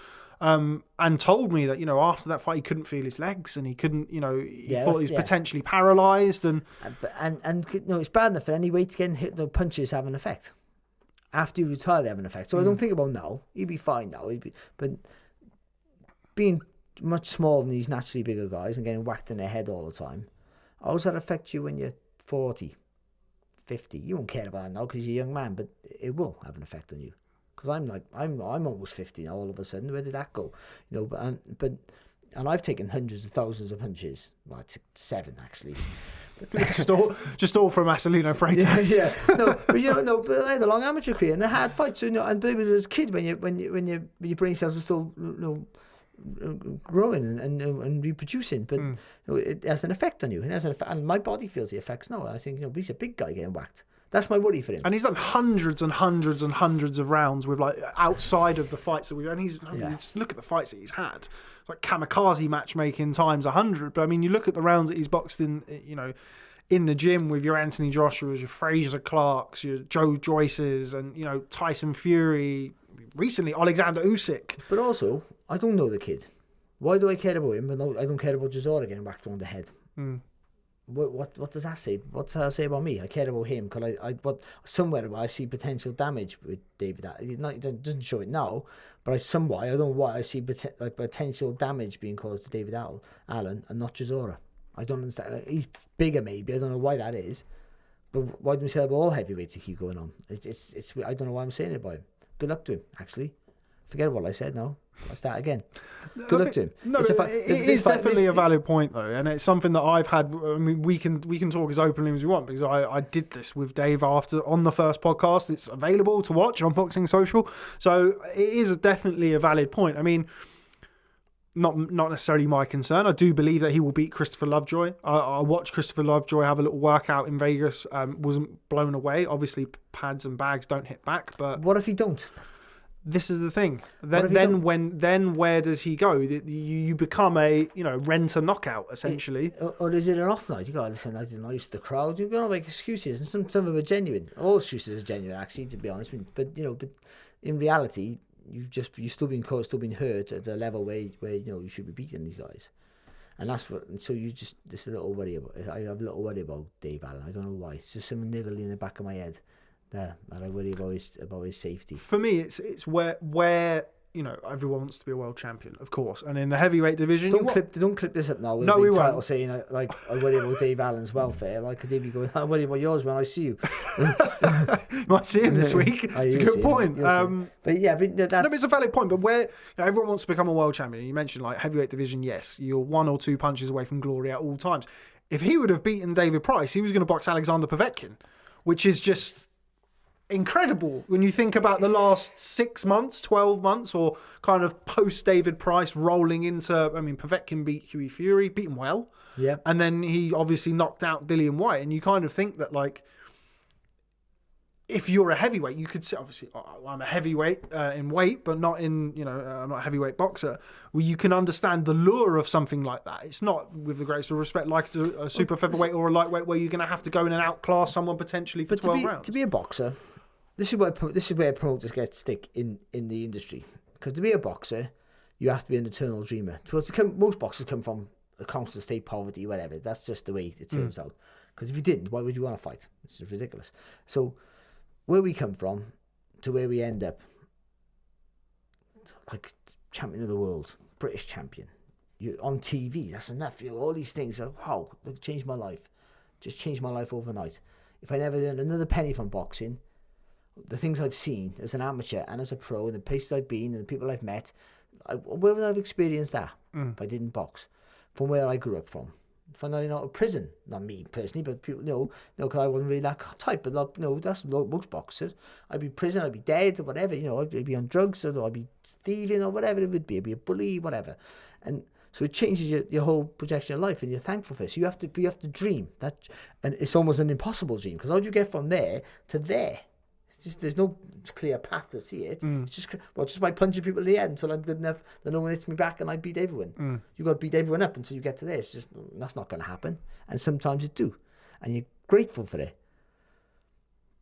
And told me that, after that fight, he couldn't feel his legs and he couldn't, he thought he was potentially paralysed. And it's bad enough for any weight to get hit, the punches have an effect. After you retire, they have an effect. So I don't think about now. He'd be fine now. But being much smaller than these naturally bigger guys and getting whacked in the head all the time, how does that affect you when you're 40, 50? You won't care about it now because you're a young man, but it will have an effect on you. Because I'm almost 50 now. All of a sudden, where did that go? But I've taken hundreds of thousands of punches. Well, I took 7 actually. just all from Marcelino Freitas. Yeah. But I had a long amateur career and I had fights. But it was as a kid when your brain cells are still growing and reproducing. But it has an effect on you. It has an effect, and my body feels the effects now. I think he's a big guy getting whacked. That's my worry for him. And he's done hundreds and hundreds and hundreds of rounds with outside of the fights that and just look at the fights that he's had. It's like kamikaze matchmaking times 100. But I mean, you look at the rounds that he's boxed in, in the gym with your Anthony Joshua's, your Fraser Clarks, your Joe Joyce's, and Tyson Fury. Recently, Oleksandr Usyk. But also, I don't know the kid. Why do I care about him? But no, I don't care about Chisora getting whacked on the head. What does that say? What's that say about me? I care about him because somewhere I see potential damage with David. It doesn't show it now, but I don't know why I see potential damage being caused to David Allen and not Chisora. I don't understand. He's bigger, maybe. I don't know why that is, but why do we say about all heavyweights to keep going on? It's I don't know why I'm saying it about him. Good luck to him, actually. Forget what I said now. I'll start again. Good luck to him. No, it is definitely a valid point, though, and it's something that I've had. I mean, we can talk as openly as we want because I did this with Dave on the first podcast. It's available to watch on Boxing Social, so it is definitely a valid point. I mean, not necessarily my concern. I do believe that he will beat Christopher Lovejoy. I watched Christopher Lovejoy have a little workout in Vegas. Wasn't blown away. Obviously, pads and bags don't hit back. But what if he don't? This is the thing. Then where does he go? You become a rent a knockout essentially. Or is it an off night? You got to listen. I didn't use the crowd. You're gonna make excuses, and some of them are genuine. All excuses are genuine, actually, to be honest. But in reality, you're still being caught, still being hurt at a level where you should be beating these guys. And that's what. And so this a little worry about. I have a little worry about Dave Allen. I don't know why. It's just some niggling in the back of my head. That I worry about his safety. For me, it's where everyone wants to be a world champion, of course, and in the heavyweight division. Don't clip this up now with a big title saying I worry about Dave Allen's welfare. Like could be going, I worry about yours when I see you. You might see him this week. It's a good point. But it's a valid point. But where everyone wants to become a world champion, you mentioned heavyweight division. Yes, you're 1 or 2 punches away from glory at all times. If he would have beaten David Price, he was going to box Alexander Povetkin, which is just incredible when you think about the last 6 months, 12 months, or kind of post David Price rolling into. I mean, Povetkin beat Hughie Fury, beat him well, and then he obviously knocked out Dillian White, and you kind of think that if you're a heavyweight, you could say, obviously, I'm a heavyweight in weight, but not in, I'm not a heavyweight boxer. Well, you can understand the lure of something like that. It's not, with the greatest of respect, like a super featherweight or a lightweight where you're going to have to go in and outclass someone potentially for 12 rounds. To be a boxer, this is where promoters get stick in the industry. Because to be a boxer, you have to be an eternal dreamer. Most boxers come from a constant state poverty, whatever. That's just the way it turns out. Because if you didn't, why would you want to fight? It's just ridiculous. So where we come from to where we end up, like champion of the world, British champion, you're on TV, that's enough. All these things are, wow, look, changed my life. Just changed my life overnight. If I never earned another penny from boxing, the things I've seen as an amateur and as a pro, and the places I've been and the people I've met, where would I have experienced that if I didn't box? From where I grew up from. Find out out of prison. Not me personally, but people, because I wasn't really that type. But that's most boxers. I'd be in prison, I'd be dead or whatever. I'd be on drugs or I'd be thieving or whatever it would be. I'd be a bully, whatever. And so it changes your whole projection of life, and you're thankful for it. So you have to dream that, and it's almost an impossible dream because how do you get from there to there? There's no clear path to see it. It's just by punching people in the head until I'm good enough that no one hits me back and I beat everyone. You've got to beat everyone up until you get to this. That's not going to happen. And sometimes it do. And you're grateful for it.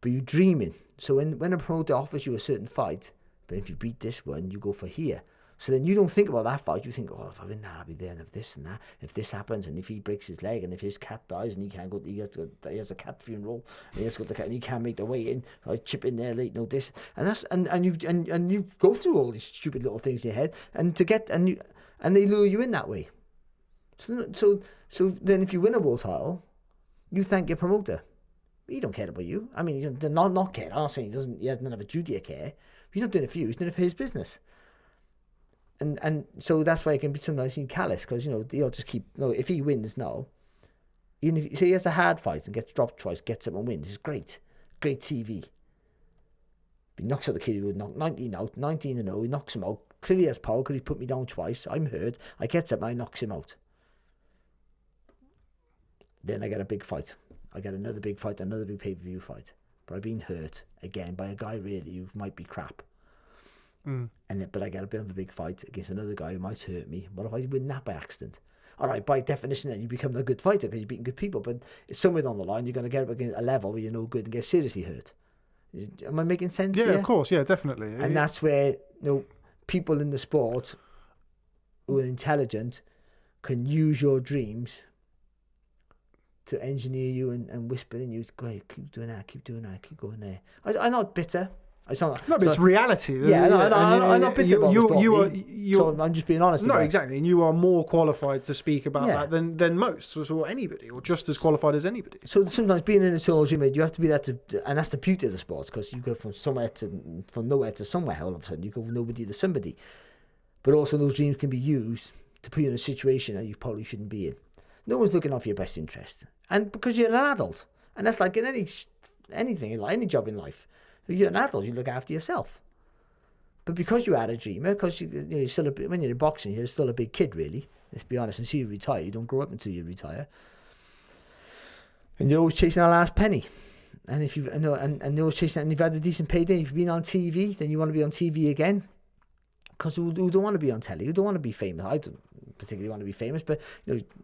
But you're dreaming. So when a promoter offers you a certain fight, but if you beat this one, you go for here. So then you don't think about that fight. You think, if I win that, I'll be there. And if this and that, if this happens, and if he breaks his leg, and if his cat dies, and he can't go, he has a cat funeral, and he has to go to the cat, and he can't make the way in. I chip in there late, this, and you go through all these stupid little things in your head, and they lure you in that way. So then if you win a world title, you thank your promoter. He don't care about you. I mean, he does not care. I'm not saying he doesn't have a duty of care. He's not doing it for you. He's doing it for his business. And so that's why it can be sometimes callous because they'll just keep. If he wins now, even if he has a hard fight and gets dropped twice, gets up and wins, it's great TV. He knocks out the kid who would knock 19 out, 19-0. He knocks him out. Clearly has power because he put me down twice. I'm hurt. I get up and I knocks him out. Then I get a big fight. I get another big fight, another big pay-per-view fight. But I've been hurt again by a guy really who might be crap. But I get a bit of a big fight against another guy who might hurt me. What if I win that by accident? All right, by definition, then you become a good fighter because you're beating good people. But it's somewhere down the line you're going to get up against a level where you're no good and get seriously hurt. Am I making sense? Yeah, here? of course. Yeah, definitely. And that's where people in the sport who are intelligent can use your dreams to engineer you and whisper in you, go ahead, keep doing that, keep going there. I'm not bitter. But it's reality. Yeah, I'm not bitter about so I'm just being honest. No, exactly. And you are more qualified to speak about that than most, or anybody, or just as qualified as anybody. So sometimes being in a tunnel gym, you have to be there and that's the beauty of the sport, because you go from nowhere to somewhere all of a sudden. You go from nobody to somebody. But also those dreams can be used to put you in a situation that you probably shouldn't be in. No one's looking out for your best interest. And because you're an adult. And that's like in anything, like any job in life. You're an adult, you look after yourself. But because you had a dreamer, because you're still when you're in boxing, you're still a big kid, really. Let's be honest. Until you retire, you don't grow up until you retire. And you're always chasing that last penny. And if you're always chasing that, and you've had a decent payday, if you've been on TV, then you want to be on TV again. Because who don't want to be on telly? Who don't want to be famous? I don't particularly want to be famous, but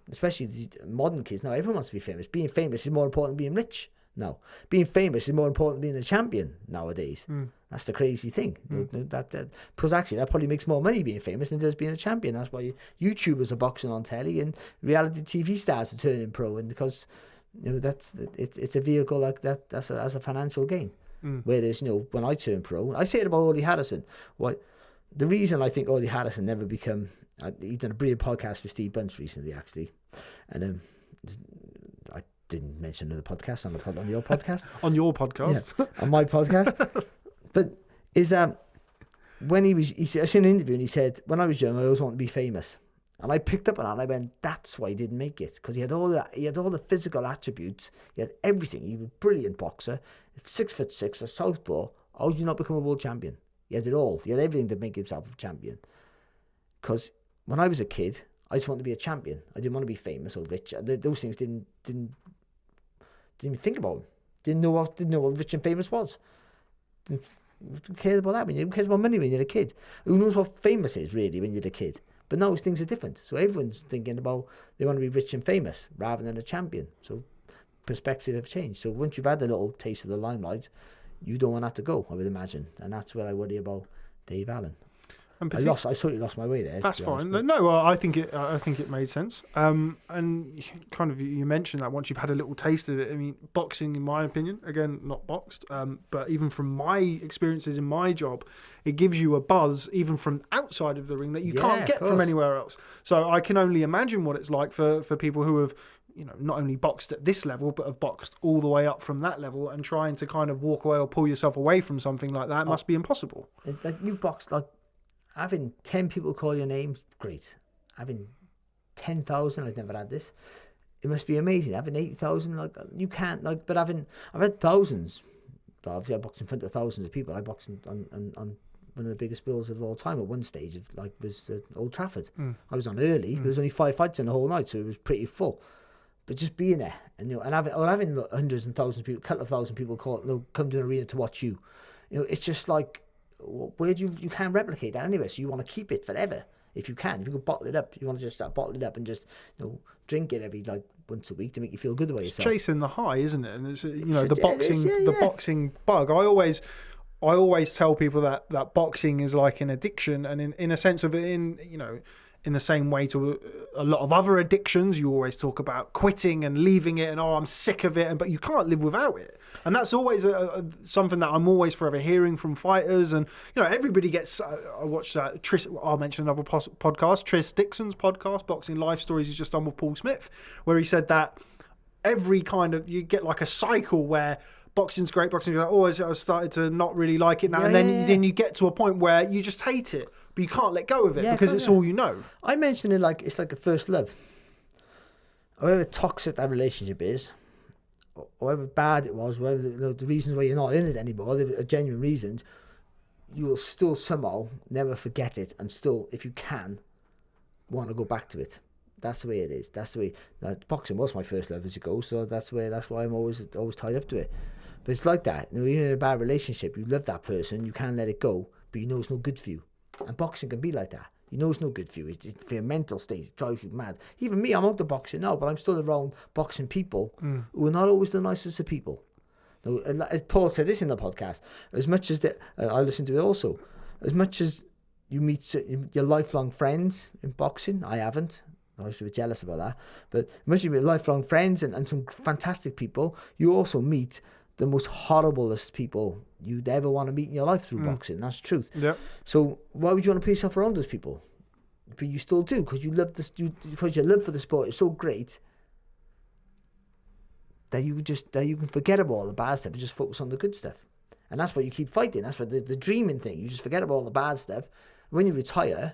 especially the modern kids now, everyone wants to be famous. Being famous is more important than being rich. No, being famous is more important than being a champion nowadays. That's the crazy thing. Because actually, that probably makes more money being famous than just being a champion. That's why YouTubers are boxing on telly and reality TV stars are turning pro, and because it's a vehicle like that. That's a financial gain. Whereas when I turn pro, I say it about Ole Harrison. The reason I think Ole Harrison never become, he's done a brilliant podcast with Steve Bunce recently, actually, and I didn't mention another podcast on your podcast. On your podcast. Yeah, on my podcast. But is that when I seen an interview and he said, when I was young, I always wanted to be famous. And I picked up on that and I went, that's why he didn't make it. Because he had all the physical attributes. He had everything. He was a brilliant boxer, 6'6", a southpaw. How did you not become a world champion? He had it all. He had everything to make himself a champion. Because when I was a kid, I just wanted to be a champion. I didn't want to be famous or rich. Those things didn't even think about them. Didn't know what rich and famous was. Who cares about that? Who cares about money when you're a kid? Who knows what famous is really when you're a kid? But now things are different. So everyone's thinking about they want to be rich and famous rather than a champion. So perspective have changed. So once you've had a little taste of the limelight, you don't want that to go, I would imagine. And that's what I worry about Dave Allen. I totally lost my way there. That's fine. No, I think it made sense. And kind of you mentioned that once you've had a little taste of it. I mean, boxing, in my opinion, again, not boxed, but even from my experiences in my job, it gives you a buzz even from outside of the ring that you can't get from anywhere else. So I can only imagine what it's like for people who have, not only boxed at this level, but have boxed all the way up from that level, and trying to kind of walk away or pull yourself away from something like that must be impossible. Like you've boxed like. Having 10 people call your name, great. Having 10,000, I've never had this. it must be amazing having 80,000. Like you can't but I've had thousands. But obviously, I boxed in front of thousands of people. I boxed on one of the biggest bills of all time at one stage. Was Old Trafford. I was on early. There was only 5 fights in the whole night, so it was pretty full. But just being there and having hundreds and thousands of people, couple of thousand people come to an arena to watch you. It's just like where do you can't replicate that anyway. So you want to keep it forever if you can. If you can bottle it up, you want to just bottle it up and just drink it every once a week to make you feel good about yourself. It's chasing the high, isn't it? And it's the boxing bug. I always tell people that boxing is like an addiction, and in a sense of it, in the same way to a lot of other addictions, you always talk about quitting and leaving it, and I'm sick of it, but you can't live without it. And that's always something that I'm always forever hearing from fighters. And everybody gets. I watched that. I'll mention another podcast, Tris Dixon's podcast, Boxing Life Stories. He's just done with Paul Smith, where he said that every you get like a cycle where boxing's great, I started to not really like it now, and then you get to a point where you just hate it, but you can't let go of it because it's all you know. I mentioned it like it's like a first love. However toxic that relationship is, however bad it was, whatever the reasons why you're not in it anymore, the genuine reasons, you will still somehow never forget it, and still, if you can, want to go back to it. That's the way it is. That's the way. Boxing was my first love as it goes, so that's why I'm always tied up to it. But it's like that. Even in a bad relationship, you love that person, you can't let it go, but you know it's no good for you. And boxing can be like that. You know it's no good for you. It's for your mental state. It drives you mad. Even me, I'm out of boxing now, but I'm still around boxing people who are not always the nicest of people. Now, as Paul said this in the podcast, as much as I listen to it also, as much as you meet your lifelong friends in boxing, I haven't. I was a bit jealous about that. But as much as you meet lifelong friends and some fantastic people, you also meet the most horriblest people you'd ever want to meet in your life through boxing. That's the truth. Yeah. So why would you want to put yourself around those people? But you still do, because you love this. Because your love for the sport is so great that you can forget about all the bad stuff and just focus on the good stuff. And that's why you keep fighting. That's what the dreaming thing. You just forget about all the bad stuff. When you retire,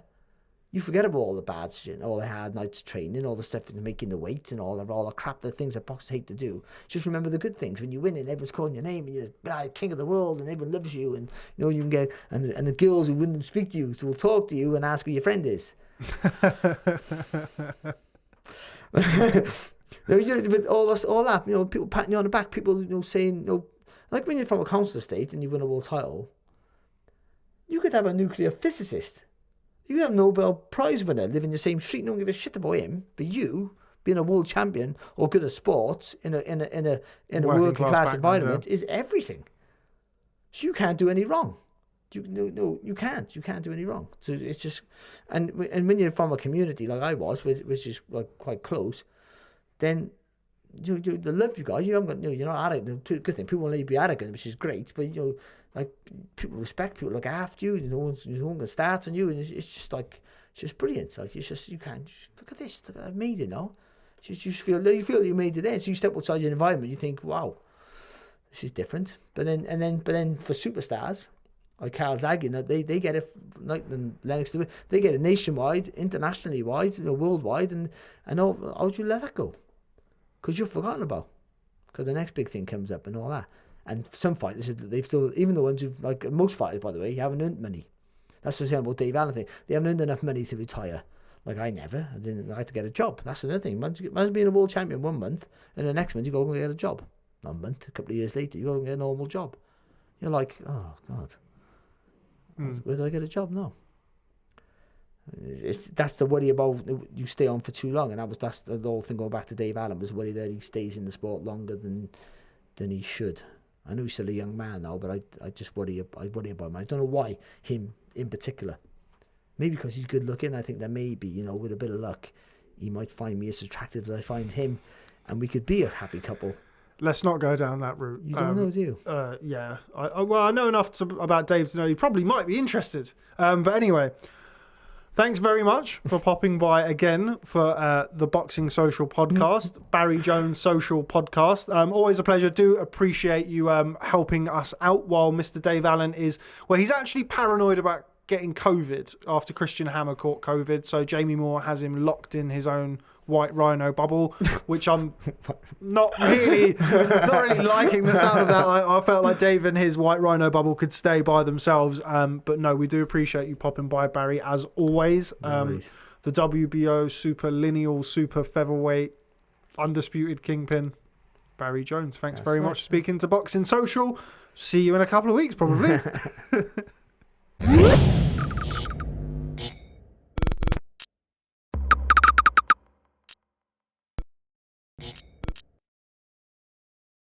you forget about all the bad shit, all the hard nights training, all the stuff making the weights and all the crap, the things that boxers hate to do. Just remember the good things. When you win and everyone's calling your name and you're king of the world and everyone loves you, and you can get and the girls who wouldn't speak to you will talk to you and ask who your friend is. But all that, people patting you on the back, people saying, like when you're from a council estate and you win a world title, you could have a nuclear physicist. You have a Nobel Prize winner live in the same street. No one give a shit about him. But you, being a world champion or good at sports in a working class environment, is everything. So you can't do any wrong. You can't. You can't do any wrong. So it's just, and when you're from a community like I was, which is like quite close, then the love you got. You haven't got. You're not arrogant. The good thing, people want to be arrogant, which is great. But like people respect, people look after you. No one's going to start on you, and it's just brilliant. Like it's just, you can't look at this. Look at I made it now. You just feel you made it there. So you step outside your environment, you think, wow, this is different. But then for superstars like Carl Zagin, they get it like Lennox. They get it nationwide, internationally wide, worldwide, and how would you let that go? Because you're forgotten about. Because the next big thing comes up and all that. And some fighters, they've still, even the ones who've, like most fighters, by the way, haven't earned money. That's the same about Dave Allen thing. They haven't earned enough money to retire. Like I never. I had to get a job. That's another thing. Imagine being a world champion 1 month, and the next month you go and get a job. Not a month, a couple of years later, you go and get a normal job. You're like, oh God, where do I get a job now? That's the worry about you stay on for too long, and that's the whole thing going back to Dave Allen, was worry that he stays in the sport longer than he should. I know he's still a young man now, but I just worry about him. I don't know why him in particular. Maybe because he's good looking. I think that maybe, with a bit of luck, he might find me as attractive as I find him, and we could be a happy couple. Let's not go down that route. You don't know, do you? Yeah. I know enough about Dave to know he probably might be interested. But anyway, thanks very much for popping by again for the Boxing Social Podcast, Barry Jones Social Podcast. Always a pleasure. Do appreciate you helping us out while Mr. Dave Allen he's actually paranoid about getting COVID after Christian Hammer caught COVID. So Jamie Moore has him locked in his own white rhino bubble, which I'm not really liking the sound of that. I felt like Dave and his white rhino bubble could stay by themselves. But no, we do appreciate you popping by, Barry, as always. Nice. The WBO super lineal, super featherweight, undisputed kingpin, Barry Jones. Thanks very much for speaking to Boxing Social. See you in a couple of weeks, probably.